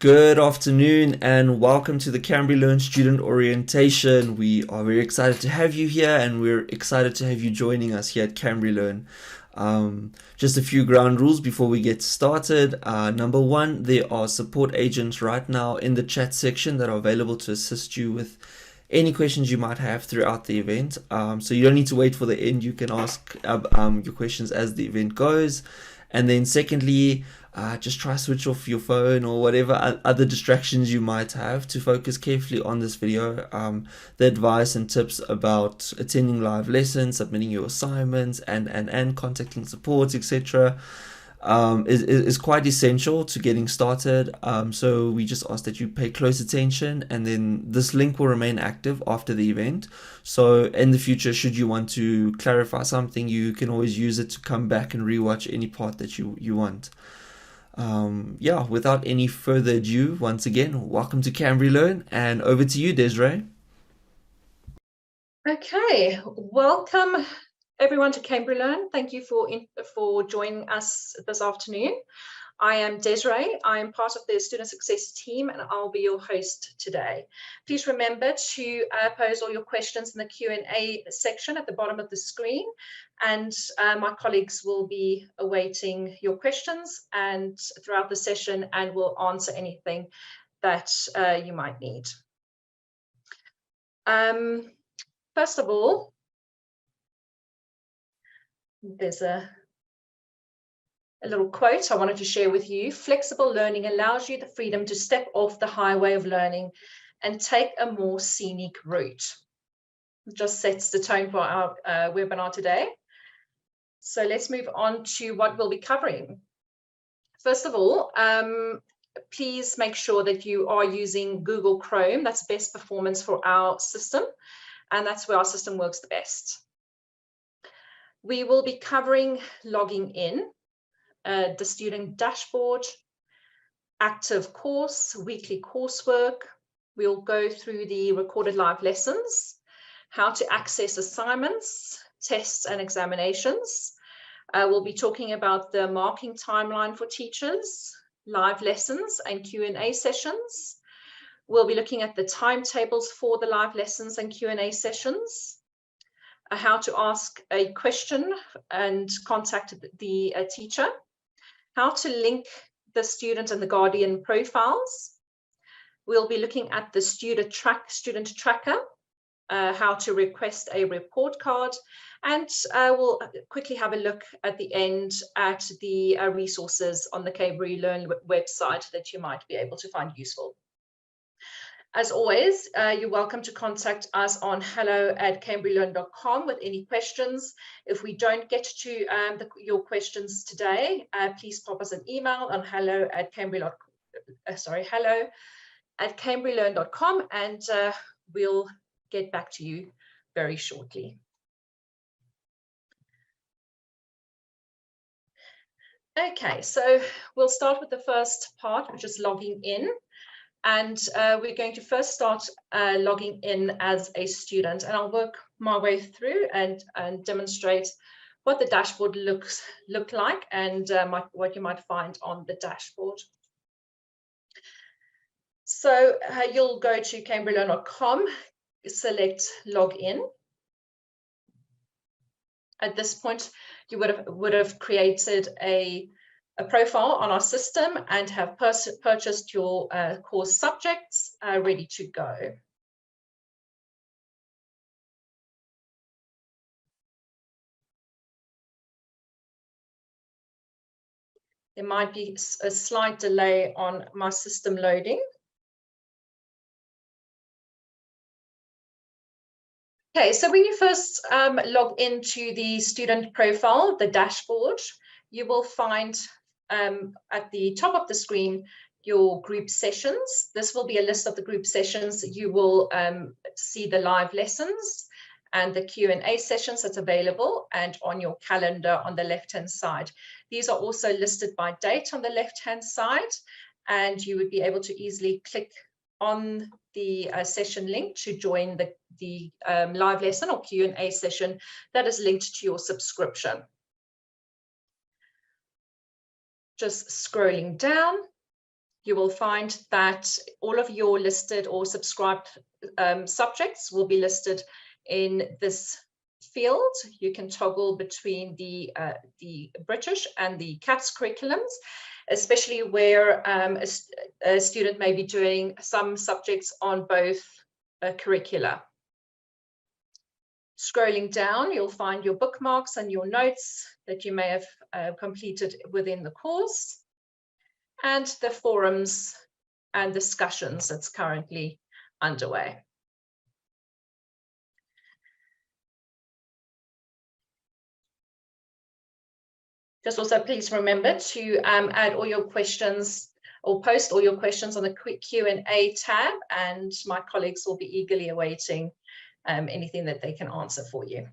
Good afternoon and welcome to the CambriLearn student orientation. We are very excited to have you here and we're excited to have you joining us here at CambriLearn. Just a few ground rules before we get started. Number one, there are support agents right now in the chat section that are available to assist you with any questions you might have throughout the event. So you don't need to wait for the end. You can ask your questions as the event goes. And then secondly, just try switch off your phone or whatever other distractions you might have to focus carefully on this video. The advice and tips about attending live lessons, submitting your assignments, and contacting support, etc. Is quite essential to getting started. So we just ask that you pay close attention, and then this link will remain active after the event. So in the future, should you want to clarify something, you can always use it to come back and rewatch any part that you want. Yeah, without any further ado, once again, welcome to CambriLearn, and over to you, Desiree. Okay, welcome everyone to CambriLearn. Thank you for joining us this afternoon. I am Desiree. I am part of the student success team and I'll be your host today. Please remember to pose all your questions in the Q&A section at the bottom of the screen, and my colleagues will be awaiting your questions and throughout the session, and will answer anything that you might need. First of all, there's a little quote I wanted to share with you. Flexible learning allows you the freedom to step off the highway of learning and take a more scenic route. It just sets the tone for our webinar today. So let's move on to what we'll be covering. First of all, please make sure that you are using Google Chrome. That's best performance for our system, and that's where our system works the best. We will be covering logging in, the student dashboard, active course, weekly coursework. We'll go through the recorded live lessons, how to access assignments, tests and examinations. We'll be talking about the marking timeline for teachers, live lessons and Q&A sessions. We'll be looking at the timetables for the live lessons and Q&A sessions, how to ask a question and contact the teacher, how to link the student and the guardian profiles. We'll be looking at the student tracker, how to request a report card, and we'll quickly have a look at the end at the resources on the CambriLearn website that you might be able to find useful. As always, you're welcome to contact us on hello@CambriLearn.com with any questions. If we don't get to your questions today, please pop us an email on hello@CambriLearn.com, and we'll get back to you very shortly. Okay, so we'll start with the first part, which is logging in. And we're going to first start logging in as a student, and I'll work my way through and demonstrate what the dashboard look like and what you might find on the dashboard. So you'll go to CambriLearn.com, select login. At this point, you would have created a profile on our system and have purchased your course subjects ready to go. There might be a slight delay on my system loading. Okay, so when you first log into the student profile, the dashboard, you will find at the top of the screen your group sessions. This will be a list of the group sessions. You will see the live lessons and the Q&A sessions that's available, and on your calendar on the left-hand side. These are also listed by date on the left-hand side, and you would be able to easily click on the session link to join the live lesson or Q&A session that is linked to your subscription. Just scrolling down, you will find that all of your listed or subscribed subjects will be listed in this field. You can toggle between the British and the CAPS curriculums, especially where a student may be doing some subjects on both curricula. Scrolling down, you'll find your bookmarks and your notes that you may have completed within the course, and the forums and discussions that's currently underway. Just also please remember to add all your questions or post all your questions on the quick Q&A tab, and my colleagues will be eagerly awaiting anything that they can answer for you.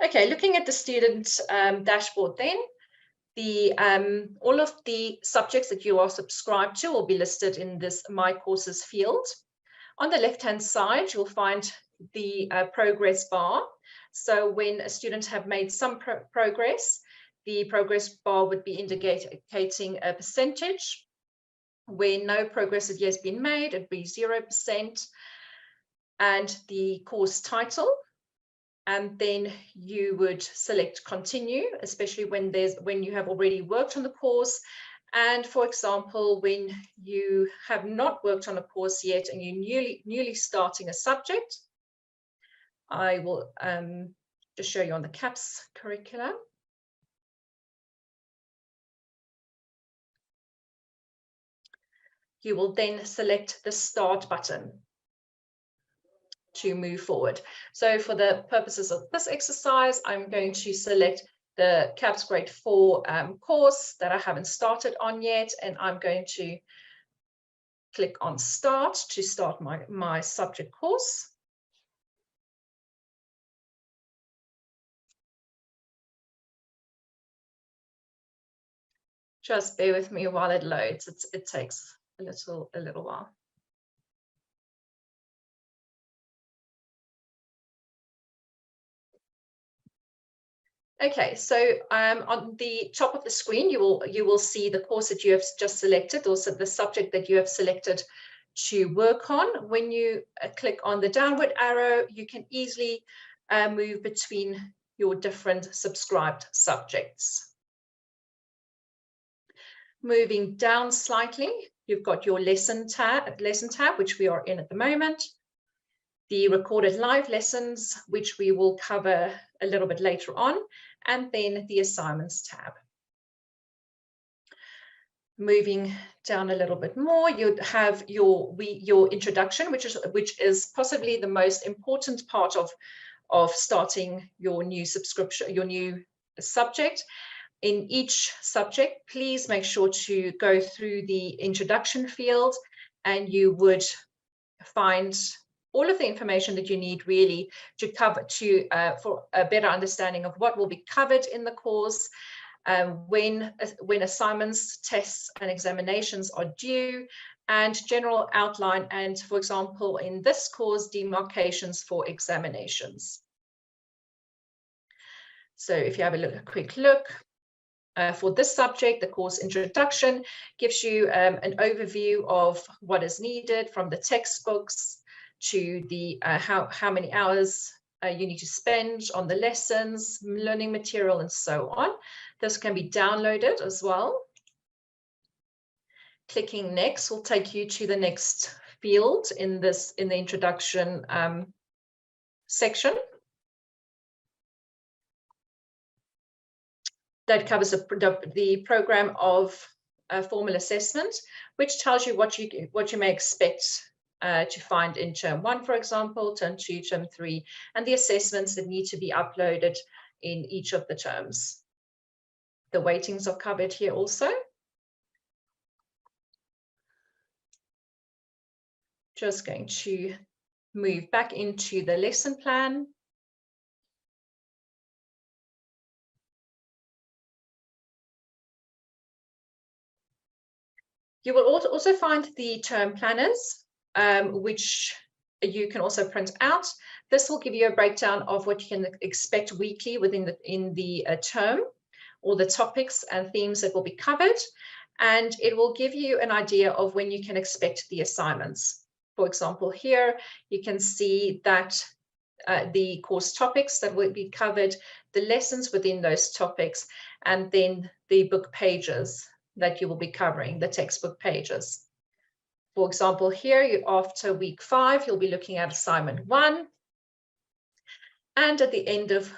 Okay, looking at the student dashboard then, all of the subjects that you are subscribed to will be listed in this My Courses field. On the left-hand side, you'll find the progress bar. So when a student have made some progress, the progress bar would be indicating a percentage. When no progress has yet been made, it'd be 0%. And the course title. And then you would select continue, especially when you have already worked on the course. And for example, when you have not worked on a course yet and you're newly starting a subject, I will just show you on the CAPS curriculum. You will then select the start button to move forward. So for the purposes of this exercise, I'm going to select the CAPS Grade 4 course that I haven't started on yet, and I'm going to click on Start to start my subject course. Just bear with me while it loads. It takes a little while. Okay, so on the top of the screen, you will see the course that you have just selected, also the subject that you have selected to work on. When you click on the downward arrow, you can easily move between your different subscribed subjects. Moving down slightly, you've got your lesson tab, which we are in at the moment. The recorded live lessons, which we will cover a little bit later on, and then the assignments tab. Moving down a little bit more, you'd have your introduction, which is possibly the most important part of starting your new subscription, your new subject. In each subject, please make sure to go through the introduction field, and you would find all of the information that you need really to cover for a better understanding of what will be covered in the course, when assignments, tests, and examinations are due, and general outline, and for example, in this course, demarcations for examinations. So if you have a quick look, for this subject, the course introduction gives you an overview of what is needed, from the textbooks to the how many hours you need to spend on the lessons, learning material, and so on. This can be downloaded as well. Clicking next will take you to the next field in the introduction section. That covers the program of formal assessment, which tells you what you may expect to find in term 1, for example, term 2, term 3, and the assessments that need to be uploaded in each of the terms. The weightings are covered here also. Just going to move back into the lesson plan. You will also find the term planners, which you can also print out. This will give you a breakdown of what you can expect weekly in the term, all the topics and themes that will be covered. and it will give you an idea of when you can expect the assignments. For example, here you can see that the course topics that will be covered, the lessons within those topics, and then the book pages that you will be covering, the textbook pages. For example, here, after week 5, you'll be looking at assignment 1. And at the end of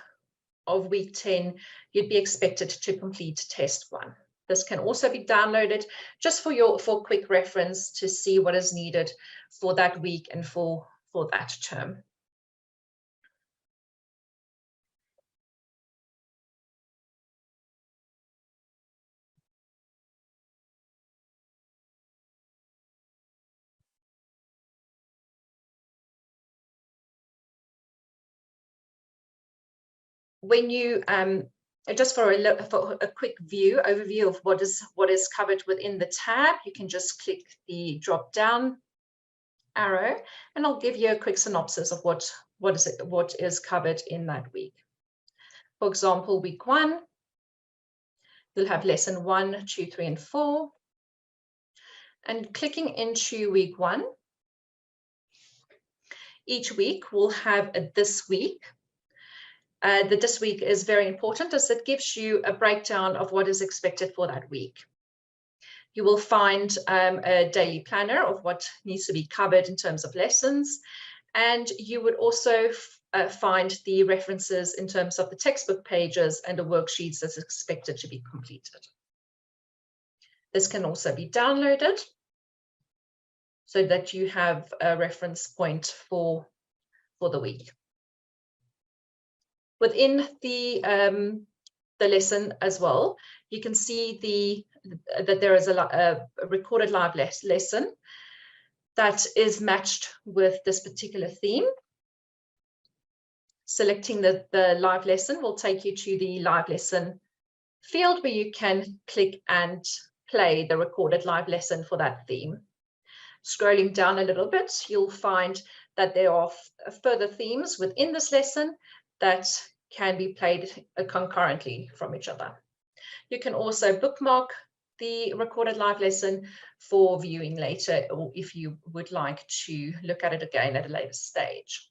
week 10, you'd be expected to complete test 1. This can also be downloaded just for quick reference to see what is needed for that week and for that term. When you just for a quick overview of what is covered within the tab, you can just click the drop down arrow, and I'll give you a quick synopsis of what is covered in that week. For example, week 1, you'll have lesson 1, 2, 3, and 4. And clicking into week 1, each week will have a this week. The this week is very important as it gives you a breakdown of what is expected for that week. You will find a daily planner of what needs to be covered in terms of lessons, and you would also find the references in terms of the textbook pages and the worksheets that's expected to be completed. This can also be downloaded so that you have a reference point for the week. Within the lesson as well, you can see that there is a recorded live lesson that is matched with this particular theme. Selecting the live lesson will take you to the live lesson field where you can click and play the recorded live lesson for that theme. Scrolling down a little bit, you'll find that there are further themes within this lesson that can be played concurrently from each other. You can also bookmark the recorded live lesson for viewing later, or if you would like to look at it again at a later stage.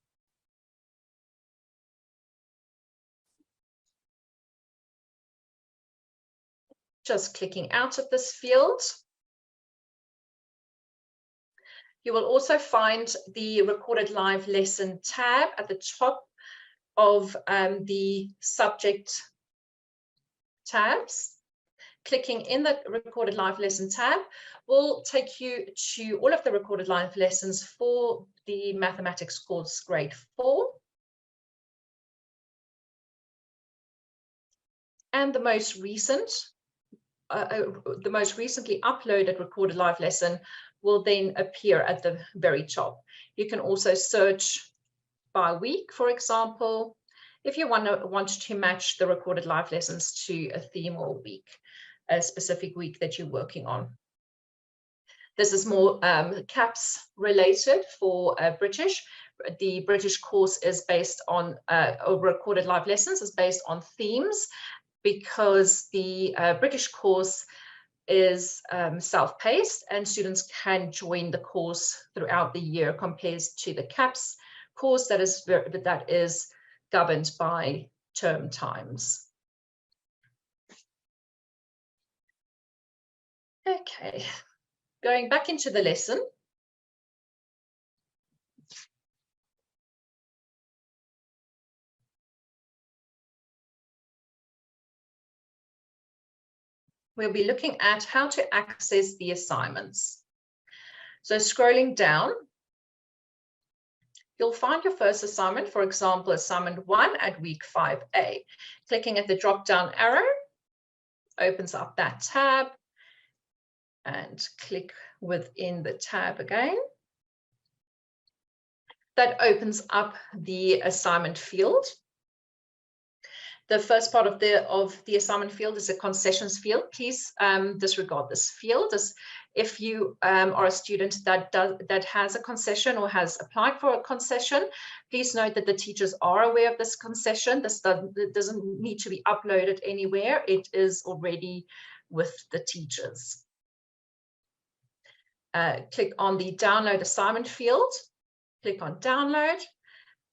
Just clicking out of this field. You will also find the recorded live lesson tab at the top of the subject tabs. Clicking in the recorded live lesson tab will take you to all of the recorded live lessons for the mathematics course grade 4. And the most recently uploaded recorded live lesson will then appear at the very top. You can also search by week, for example, if you want to match the recorded live lessons to a theme or week, a specific week that you're working on. This is more CAPS related for British. The British course is based on recorded live lessons is based on themes, because the British course is self-paced and students can join the course throughout the year compared to the CAPS course that is governed by term times. Okay, going back into the lesson. We'll be looking at how to access the assignments. So scrolling down, you'll find your first assignment, for example, assignment 1 at week 5A. Clicking at the drop-down arrow opens up that tab, and click within the tab again. That opens up the assignment field. The first part of the assignment field is a concessions field. Please disregard this field. If you are a student that has a concession or has applied for a concession, please note that the teachers are aware of this concession. This doesn't need to be uploaded anywhere. It is already with the teachers. click on the download assignment field, click on download.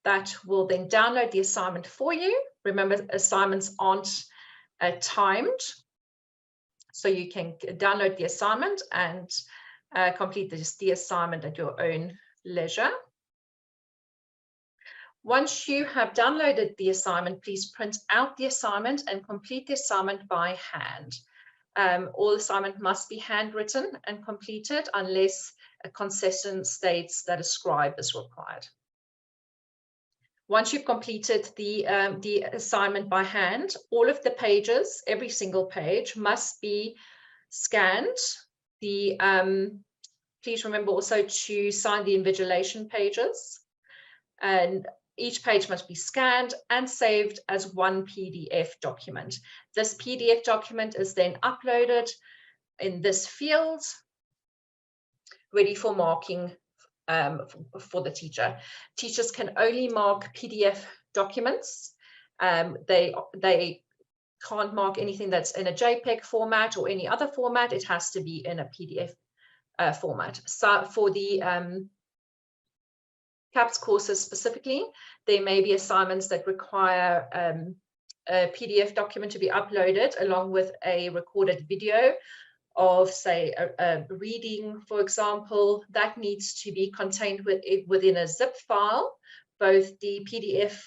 That will then download the assignment for you. Remember, assignments aren't timed, so you can download the assignment and complete the assignment at your own leisure. Once you have downloaded the assignment, please print out the assignment and complete the assignment by hand. All assignment must be handwritten and completed unless a concession states that a scribe is required. Once you've completed the assignment by hand, all of the pages, every single page, must be scanned. Please remember also to sign the invigilation pages, and each page must be scanned and saved as one PDF document. This PDF document is then uploaded in this field, ready for marking for the teacher. Teachers can only mark PDF documents. They can't mark anything that's in a JPEG format or any other format. It has to be in a PDF format. So for the CAPS courses specifically, there may be assignments that require a PDF document to be uploaded along with a recorded video of, say, a reading, for example. That needs to be contained within a zip file, both the PDF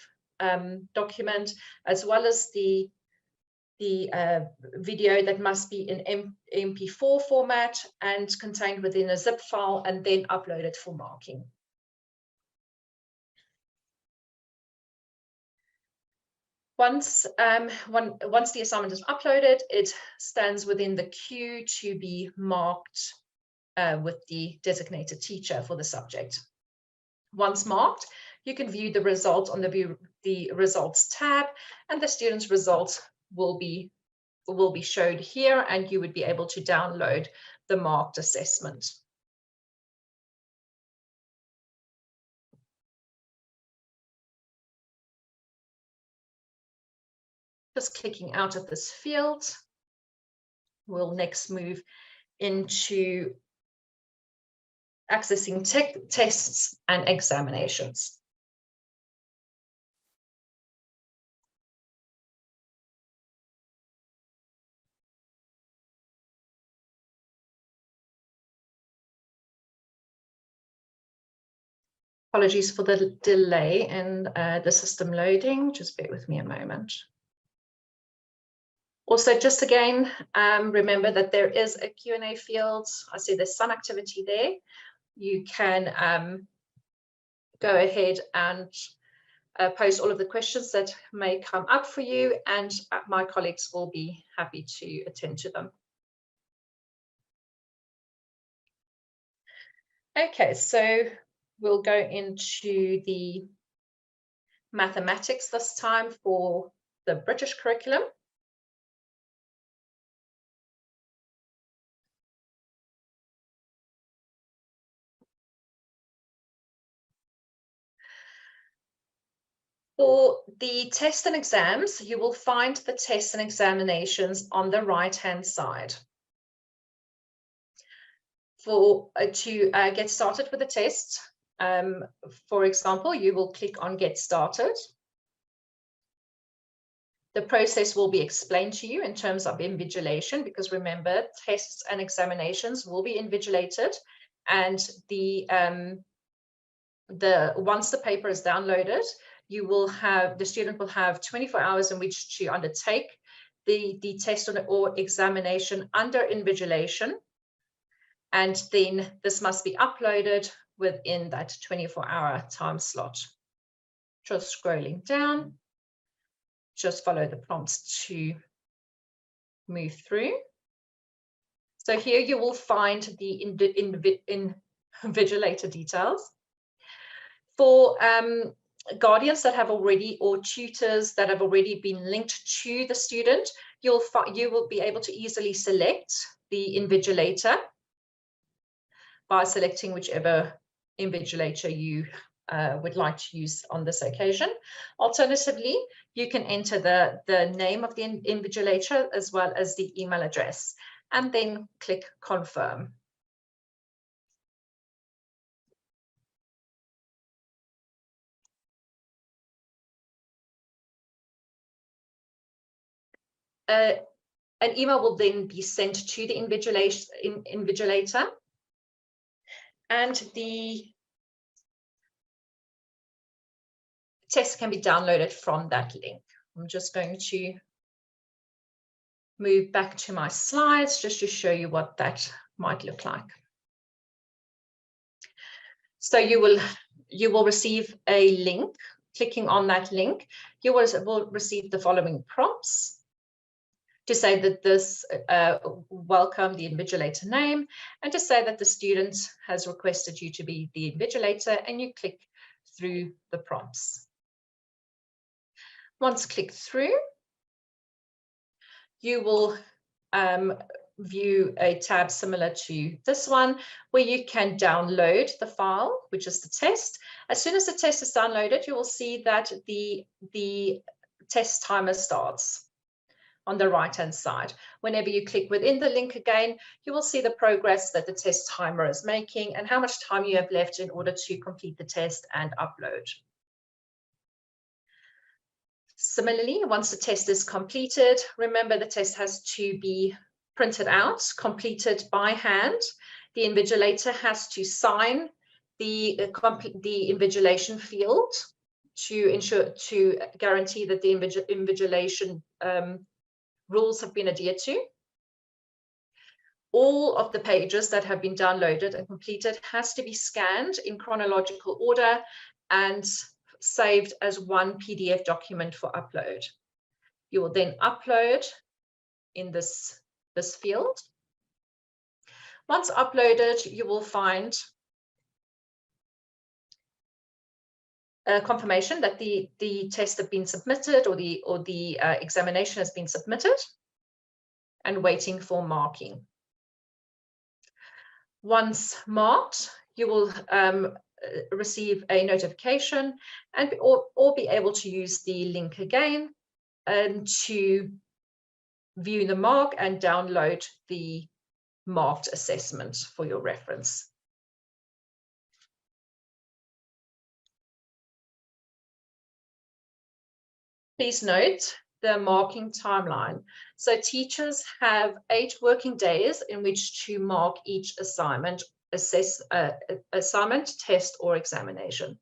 document as well as the video that must be in MP4 format and contained within a zip file and then uploaded for marking. Once the assignment is uploaded, it stands within the queue to be marked with the designated teacher for the subject. Once marked, you can view the results on the results tab, and the student's results will be showed here, and you would be able to download the marked assessment. Just clicking out of this field, we'll next move into accessing tests and examinations. Apologies for the delay in the system loading. Just bear with me a moment. Also, just again, remember that there is a Q&A field. I see there's some activity there. You can go ahead and post all of the questions that may come up for you, and my colleagues will be happy to attend to them. Okay, so we'll go into the mathematics this time for the British curriculum. For the tests and exams, you will find the tests and examinations on the right-hand side. To get started with the test, for example, you will click on Get Started. The process will be explained to you in terms of invigilation, because remember, tests and examinations will be invigilated, and once the paper is downloaded, the student will have 24 hours in which to undertake the test or examination under invigilation, and then this must be uploaded within that 24-hour time slot. Just scrolling down, just follow the prompts to move through. So here you will find the invigilator details. For guardians that have already, or tutors that have already been linked to the student, you will be able to easily select the invigilator by selecting whichever invigilator you would like to use on this occasion. Alternatively, you can enter the name of the invigilator as well as the email address, and then click confirm. an email will then be sent to the invigilator, and the test can be downloaded from that link. I'm just going to move back to my slides just to show you what that might look like. So you will receive a link. Clicking on that link, you will receive the following prompts to say that this welcome the invigilator name, and to say that the student has requested you to be the invigilator, and you click through the prompts. Once clicked through, you will view a tab similar to this one, where you can download the file, which is the test. As soon as the test is downloaded, you will see that the test timer starts on the right-hand side. Whenever you click within the link again, you will see the progress that the test timer is making and how much time you have left in order to complete the test and upload. Similarly, once the test is completed, remember the test has to be printed out, completed by hand. The invigilator has to sign the invigilation field to guarantee that the invigilation rules have been adhered to. All of the pages that have been downloaded and completed has to be scanned in chronological order and saved as one PDF document for upload. You will then upload in this field. Once uploaded, you will find a confirmation that the test has been submitted, or the examination has been submitted, and waiting for marking. Once marked, you will receive a notification or be able to use the link again to view the mark and download the marked assessment for your reference. Please note the marking timeline. So teachers have 8 working days in which to mark each assignment, assignment, test, or examination.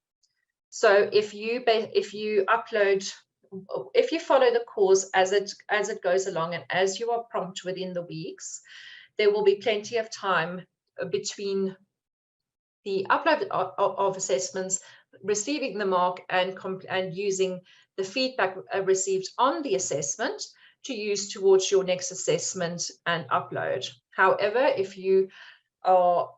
So if you follow the course as it goes along and as you are prompt within the weeks, there will be plenty of time between the upload of assessments, receiving the mark, and using the feedback received on the assessment to use towards your next assessment and upload. However, if you are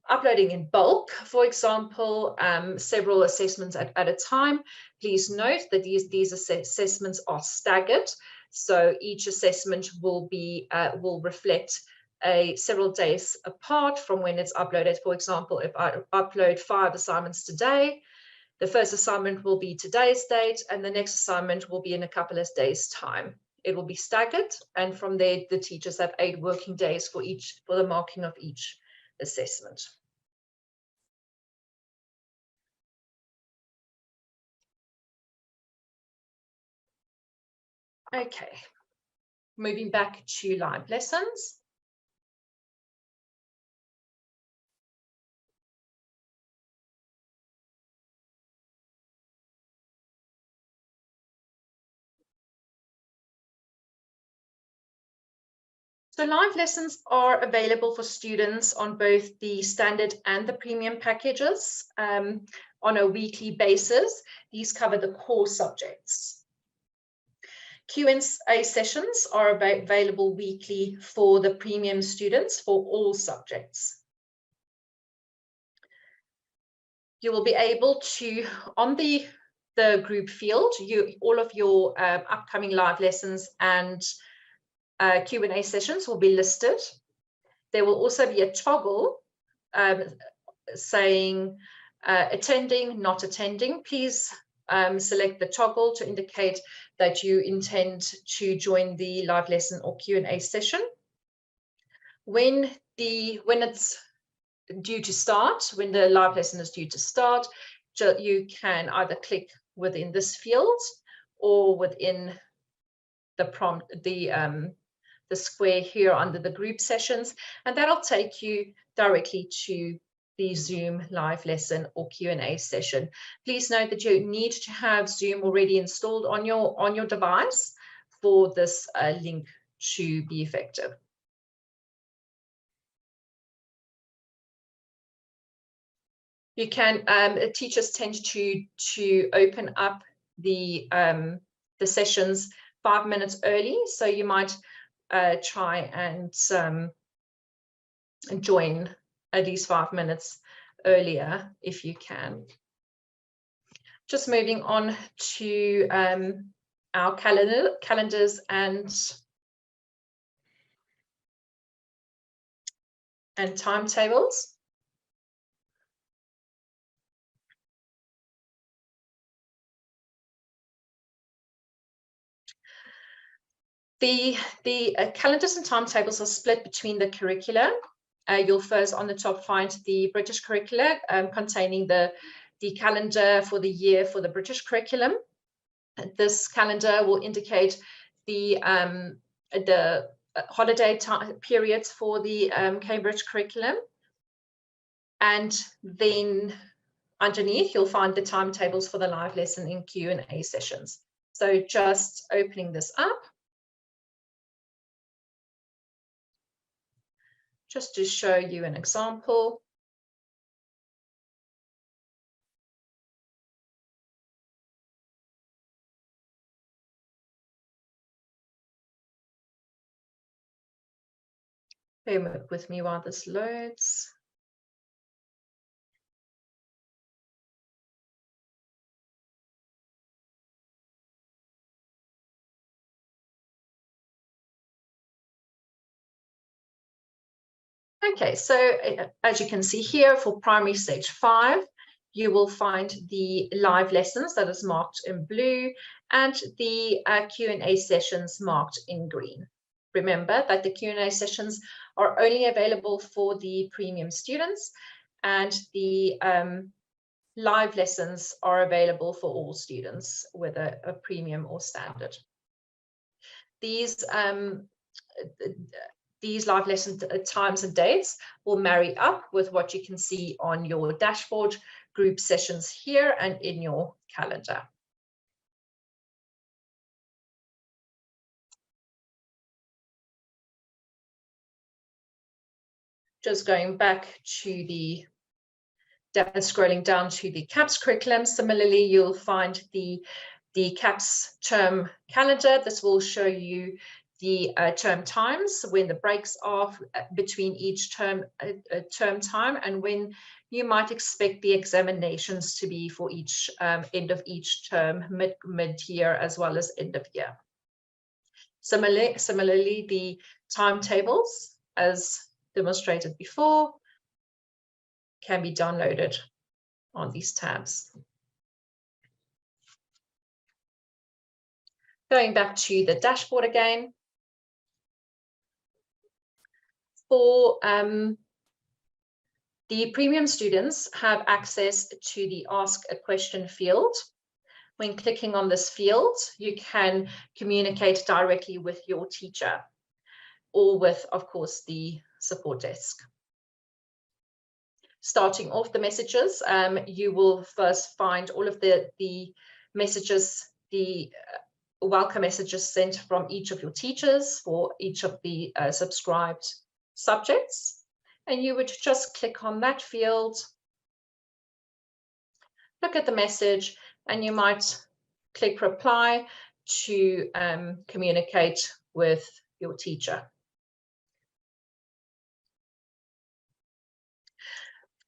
uploading in bulk, for example, several assessments at a time, please note that these assessments are staggered. So each assessment will reflect several days apart from when it's uploaded. For example, if I upload 5 assignments today, the first assignment will be today's date, and the next assignment will be in a couple of days' time. It will be staggered, and from there, the teachers have 8 working days for the marking of each assessment. Okay, moving back to live lessons. So live lessons are available for students on both the standard and the premium packages on a weekly basis. These cover the core subjects. Q&A sessions are available weekly for the premium students for all subjects. You will be able to, on the group field, all of your upcoming live lessons and Q&A sessions will be listed. There will also be a toggle saying attending, not attending. Please select the toggle to indicate that you intend to join the live lesson or Q&A session. When it's due to start, when the live lesson is due to start, you can either click within this field or within the square here under the group sessions, and that'll take you directly to the Zoom live lesson or Q&A session. Please note that you need to have Zoom already installed on your device for this link to be effective. You can, teachers tend to open up the sessions 5 minutes early, so you might try and join at least 5 minutes earlier if you can. Just moving on to our calendars and timetables. The calendars and timetables are split between the curricula. You'll first on the top find the British curricula containing the calendar for the year for the British curriculum. This calendar will indicate the holiday periods for the Cambridge curriculum. And then underneath, you'll find the timetables for the live lesson and Q&A sessions. So just opening this up, just to show you an example. Bear with me while this loads. Okay, so as you can see here, for primary stage 5, you will find the live lessons that is marked in blue and the Q&A sessions marked in green. Remember that the Q&A sessions are only available for the premium students, and the live lessons are available for all students, whether a premium or standard. These live lesson times and dates will marry up with what you can see on your dashboard, group sessions here, and in your calendar. Just going back to scrolling down to the CAPS curriculum. Similarly, you'll find the CAPS term calendar. This will show you the term times, when the breaks are between each term time, and when you might expect the examinations to be for each end of each term, mid-year as well as end of year. Similarly, the timetables, as demonstrated before, can be downloaded on these tabs. Going back to the dashboard again. For the premium students have access to the Ask a Question field. When clicking on this field, you can communicate directly with your teacher or with, of course, the support desk. Starting off the messages, you will first find all of the messages, the welcome messages sent from each of your teachers for each of the subscribed subjects, and you would just click on that field, look at the message, and you might click reply to communicate with your teacher.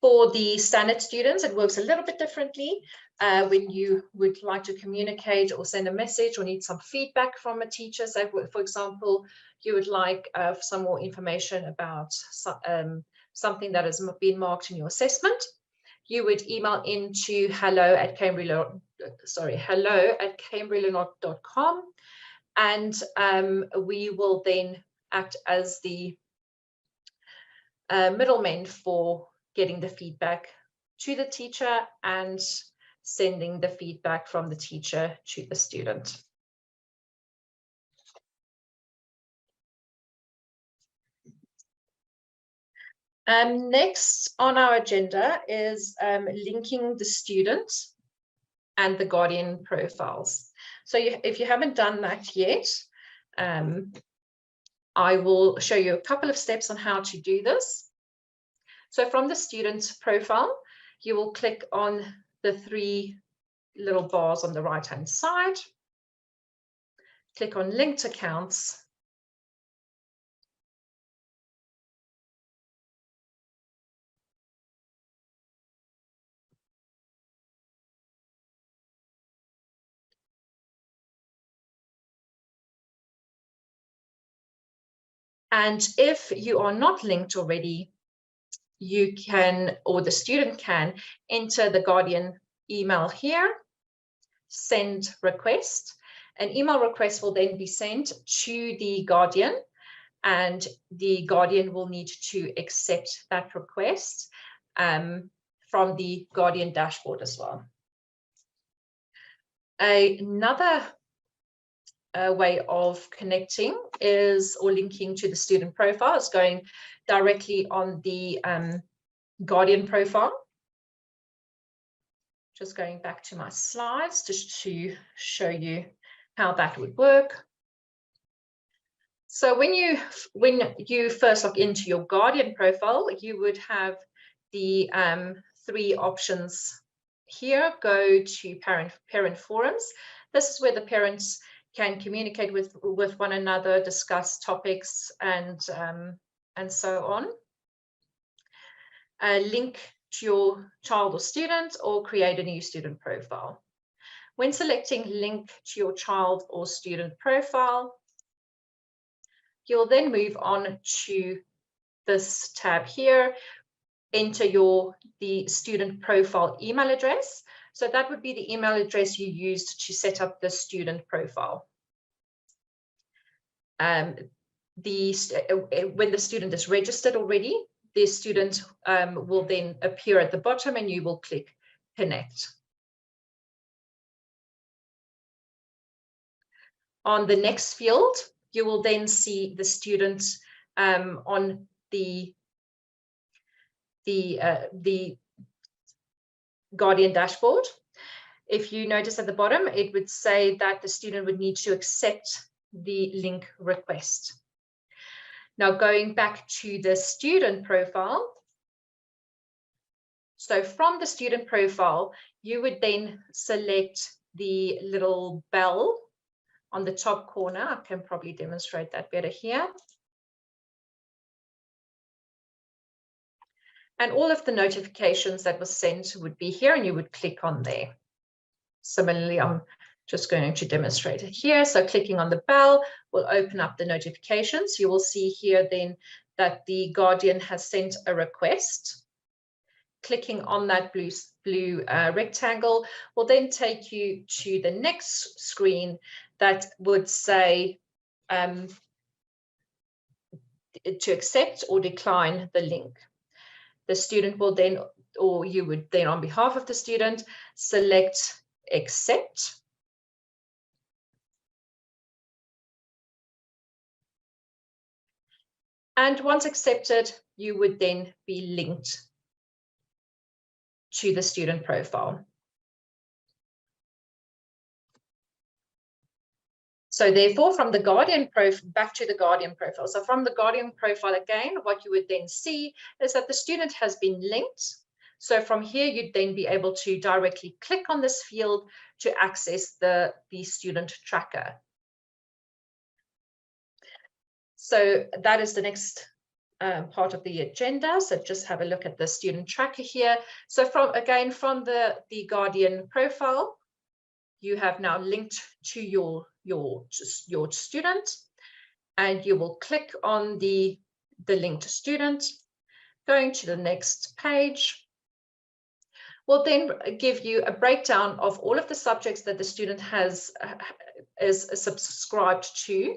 For the standard students, it works a little bit differently. When you would like to communicate or send a message or need some feedback from a teacher, so for example, you would like some more information about something that has been marked in your assessment, you would email into hello@CambriLearn.com, and we will then act as the middleman for getting the feedback to the teacher and sending the feedback from the teacher to the student. Next on our agenda is linking the student and the guardian profiles. So if you haven't done that yet, I will show you a couple of steps on how to do this. So from the student's profile, you will click on the 3 little bars on the right-hand side, click on linked accounts, and if you are not linked already, you can, or the student can, enter the guardian email here, send request. An email request will then be sent to the guardian, and the guardian will need to accept that request from the guardian dashboard as well. Another way of connecting is, or linking to the student profile, is going directly on the guardian profile. Just going back to my slides just to show you how that would work. So when you first log into your guardian profile, you would have the 3 options here. Go to parent forums. This is where the parents can communicate with one another, discuss topics, and so on. Link to your child or student, or create a new student profile. When selecting link to your child or student profile, you'll then move on to this tab here, enter the student profile email address. So that would be the email address you used to set up the student profile. When the student is registered already, the student will then appear at the bottom, and you will click connect. On the next field, you will then see the student on the guardian dashboard. If you notice at the bottom, it would say that the student would need to accept the link request. Now going back to the student profile. So from the student profile, you would then select the little bell on the top corner. I can probably demonstrate that better here. And all of the notifications that were sent would be here, and you would click on there. Similarly, I'm just going to demonstrate it here. So clicking on the bell will open up the notifications. You will see here then that the guardian has sent a request. Clicking on that blue rectangle will then take you to the next screen that would say to accept or decline the link. The student will then, or you would then on behalf of the student, select accept. And once accepted, you would then be linked to the student profile. So therefore, from the guardian profile, back to the guardian profile. So from the guardian profile again, what you would then see is that the student has been linked. So from here, you'd then be able to directly click on this field to access the student tracker. So that is the next part of the agenda. So just have a look at the student tracker here. So from the guardian profile, you have now linked to your student, and you will click on the linked student. Going to the next page will then give you a breakdown of all of the subjects that the student is subscribed to.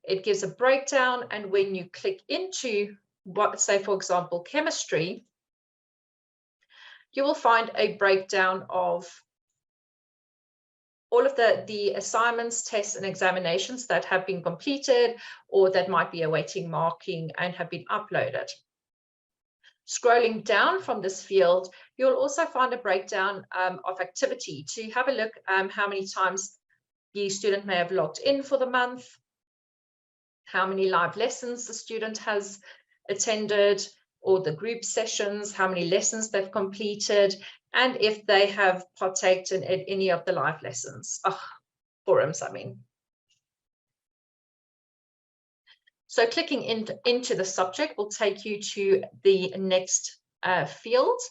It gives a breakdown, and when you click into say for example chemistry, you will find a breakdown of all of the assignments, tests, and examinations that have been completed or that might be awaiting marking and have been uploaded. Scrolling down from this field, you'll also find a breakdown of activity to have a look how many times the student may have logged in for the month, how many live lessons the student has attended, or the group sessions, how many lessons they've completed, and if they have partaken in any of the live lessons, forums, I mean. So clicking into the subject will take you to the next field.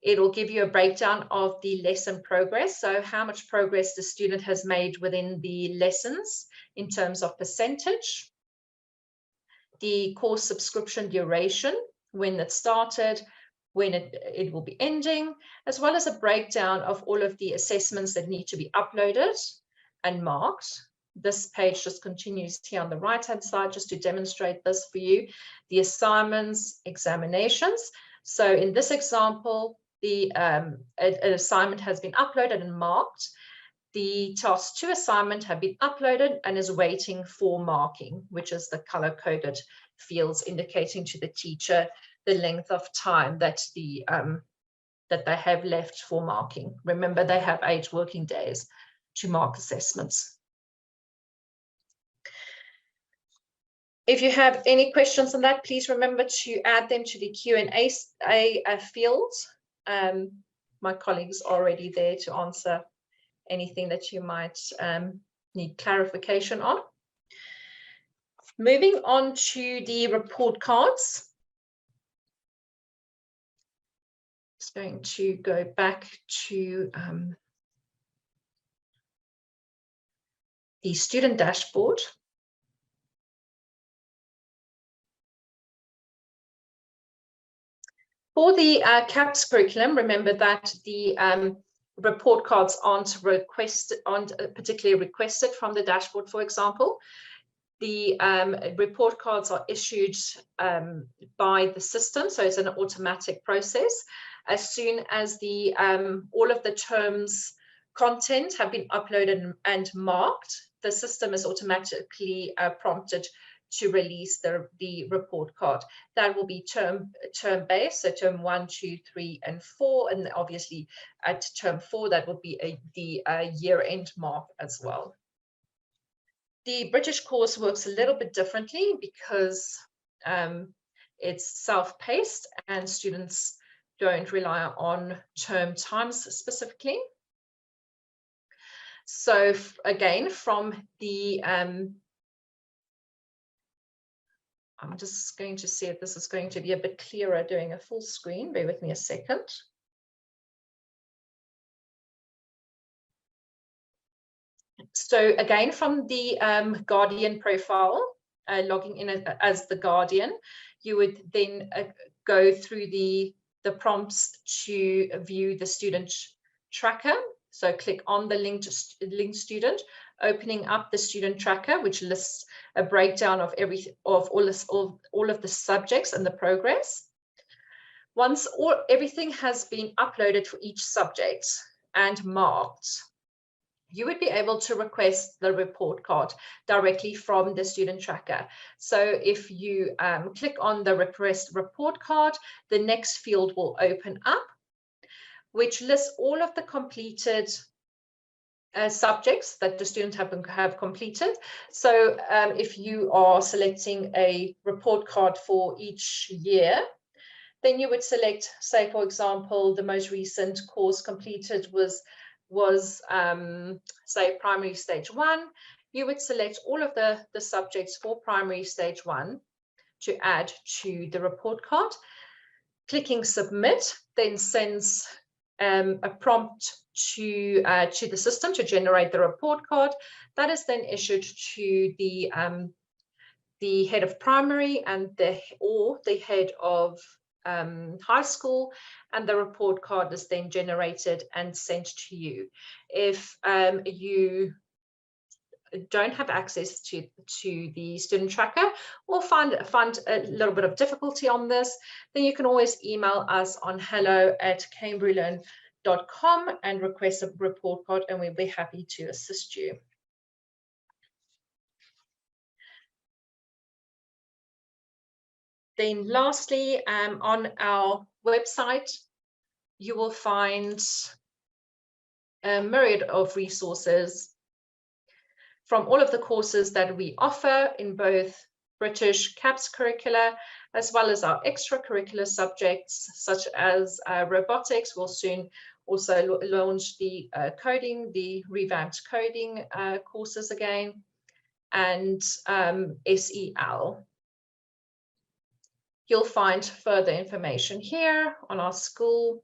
It'll give you a breakdown of the lesson progress. So how much progress the student has made within the lessons in terms of percentage. The course subscription duration, when it started, when it will be ending, as well as a breakdown of all of the assessments that need to be uploaded and marked. This page just continues here on the right-hand side just to demonstrate this for you. The assignments, examinations. So in this example, the an assignment has been uploaded and marked. The task 2 assignment have been uploaded and is waiting for marking, which is the color-coded fields indicating to the teacher the length of time that that they have left for marking. Remember, they have 8 working days to mark assessments. If you have any questions on that, please remember to add them to the Q&A field. My colleagues are already there to answer anything that you might need clarification on. Moving on to the report cards. Just going to go back to the student dashboard. For the CAPS curriculum, remember that the report cards aren't particularly requested from the dashboard, for example. The report cards are issued by the system, so it's an automatic process. As soon as the all of the terms content have been uploaded and marked, the system is automatically prompted to release the report card. That will be term-based, so term 1, 2, 3, and 4, and obviously at term 4 that will be the year-end mark as well. The British course works a little bit differently because it's self-paced and students don't rely on term times specifically. So again, from the I'm just going to see if this is going to be a bit clearer doing a full screen. Bear with me a second. So again, from the Guardian profile, logging in as the Guardian, you would then go through the prompts to view the student tracker. So click on the linked student, opening up the student tracker, which lists a breakdown of all of the subjects and the progress. Once everything has been uploaded for each subject and marked, you would be able to request the report card directly from the student tracker. So if you click on the request report card, the next field will open up, which lists all of the completed subjects that the students have completed. So if you are selecting a report card for each year, then you would select, say, for example, the most recent course completed was say primary stage 1. You would select all of the subjects for primary stage 1 to add to the report card. Clicking submit then sends a prompt to the system to generate the report card. That is then issued to the head of primary and the head of high school, and the report card is then generated and sent to you. If you don't have access to the student tracker or find a little bit of difficulty on this, then you can always email us on hello@CambriLearn.com and request a report card, and we'll be happy to assist you. Then lastly, on our website, you will find a myriad of resources from all of the courses that we offer in both British CAPS curricula, as well as our extracurricular subjects, such as robotics. We'll soon also launch the coding, the revamped coding courses again, and SEL. You'll find further information here on our school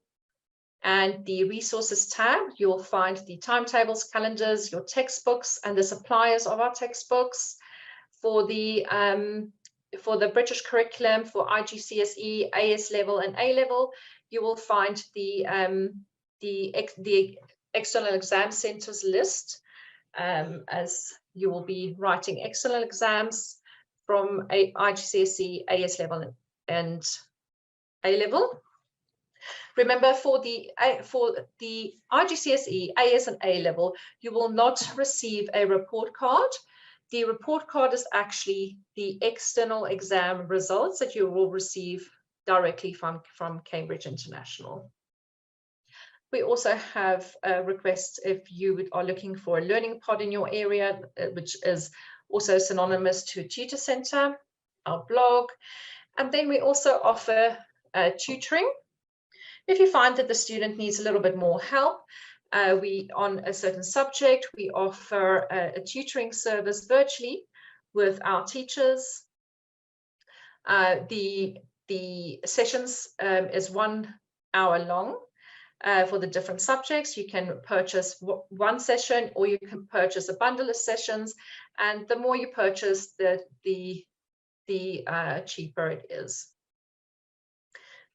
and the resources tab. You'll find the timetables, calendars, your textbooks, and the suppliers of our textbooks. For the British curriculum for IGCSE, AS level, and A level, you will find the external exam centers list, as you will be writing external exams from IGCSE, AS level, and A level. Remember, for the IGCSE, AS, and A level, you will not receive a report card. The report card is actually the external exam results that you will receive directly from Cambridge International. We also have requests if you are looking for a learning pod in your area, which is also synonymous to a tutor center, our blog. And then we also offer tutoring. If you find that the student needs a little bit more help, on a certain subject, we offer a tutoring service virtually with our teachers. The sessions is 1 hour long for the different subjects. You can purchase one session, or you can purchase a bundle of sessions, and the more you purchase, the cheaper it is.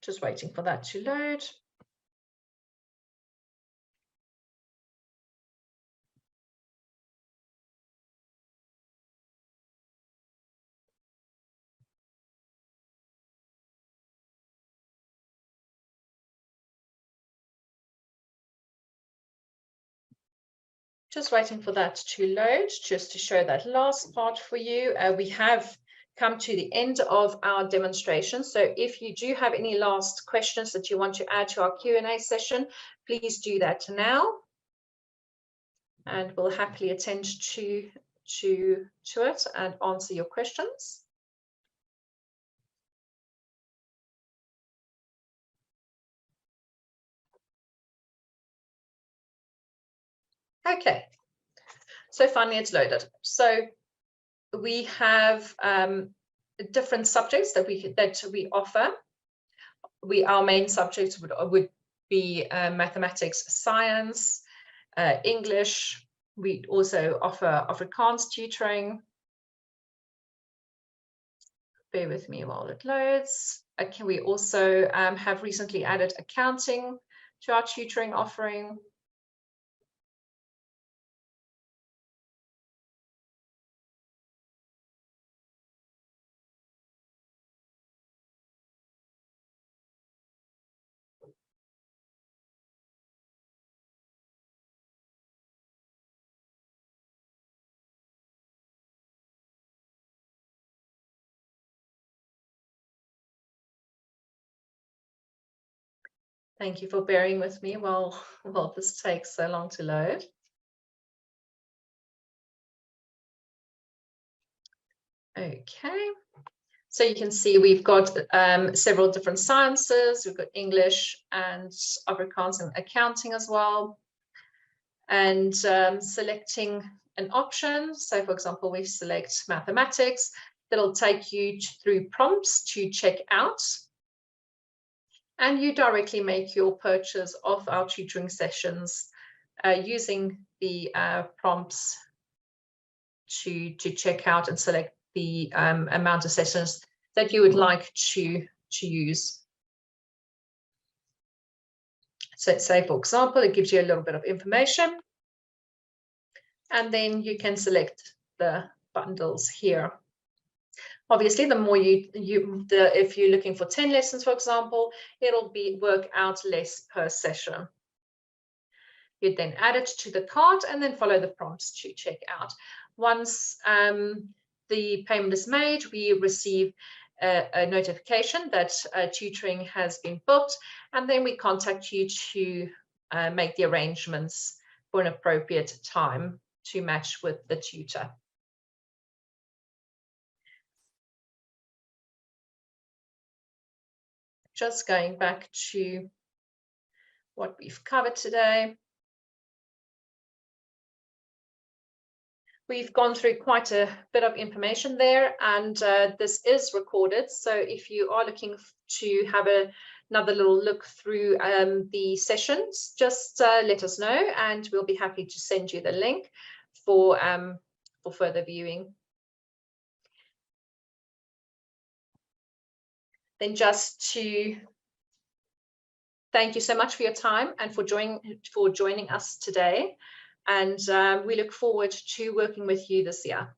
Just waiting for that to load. Just waiting for that to load, just to show that last part for you. We have come to the end of our demonstration. So if you do have any last questions that you want to add to our Q&A session, please do that now. And we'll happily attend to it and answer your questions. Okay, so finally it's loaded. So we have different subjects that we offer. Our main subjects would be mathematics, science, English. We also offer Afrikaans tutoring. Bear with me while it loads. We also have recently added accounting to our tutoring offering. Thank you for bearing with me while this takes so long to load. Okay, so you can see we've got several different sciences. We've got English and Afrikaans and accounting as well. And selecting an option. So for example, we select mathematics. That'll take you through prompts to check out. And you directly make your purchase of our tutoring sessions using the prompts to check out and select the amount of sessions that you would like to use. So say, for example, it gives you a little bit of information, and then you can select the bundles here. Obviously, the more if you're looking for 10 lessons, for example, it'll work out less per session. You'd then add it to the cart and then follow the prompts to check out. Once the payment is made, we receive a notification that tutoring has been booked, and then we contact you to make the arrangements for an appropriate time to match with the tutor. Just going back to what we've covered today. We've gone through quite a bit of information there, and this is recorded. So if you are looking to have another little look through the sessions, just let us know, and we'll be happy to send you the link for further viewing. Then just to thank you so much for your time and for joining us today. And we look forward to working with you this year.